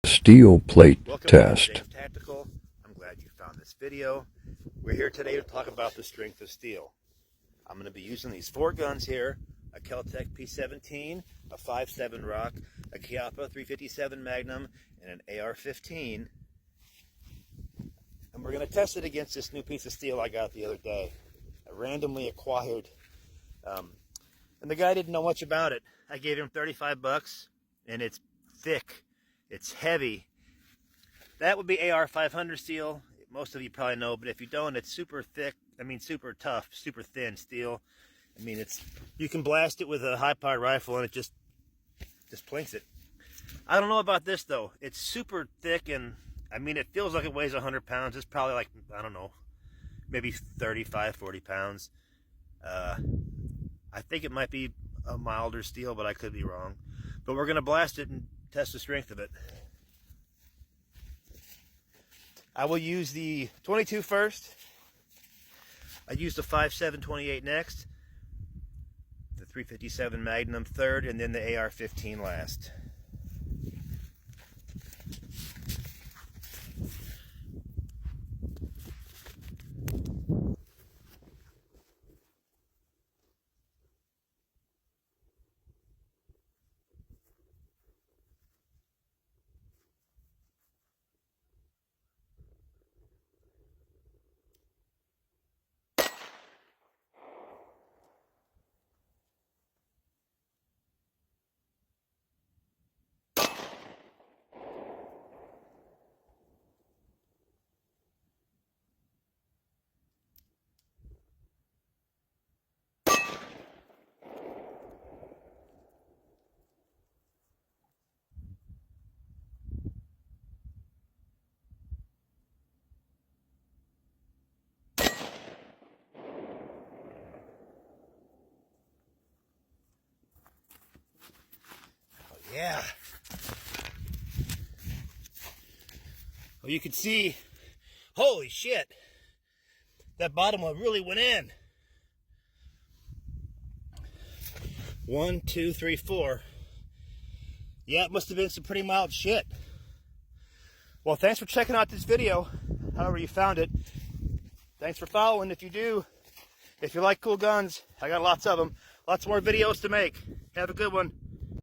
Steel plate Welcome test. to James Tactical. I'm glad you found this video. We're here today to talk about the strength of steel. I'm going to be using these four guns here: a Kel-Tec P17, a 5.7 Rock, a Chiappa 357 Magnum, and an AR-15. And we're going to test it against this new piece of steel I got the other day. I randomly acquired, and the guy didn't know much about it. I gave him 35 bucks, and it's thick, it's heavy. That would be AR 500 steel. Most of you probably know, but if you don't, it's super thick. I mean, super tough, super thin steel. I mean, you can blast it with a high-powered rifle and it just plinks it. I don't know about this though. It's super thick, and I mean, it feels like it weighs 100 pounds. It's probably like, I don't know, maybe 35, 40 pounds. I think it might be a milder steel, but I could be wrong. But we're gonna blast it and test the strength of it. I will use the 22 first. I used the 5.7 28 next, the 357 Magnum third, and then the AR-15 last. Yeah. Well, you can see, holy shit, that bottom one really went in. 1, 2, 3, 4. Yeah, it must have been some pretty mild shit. Well, thanks for checking out this video, however you found it. Thanks for following if you do. If you like cool guns, I got lots of them. Lots more videos to make. Have a good one.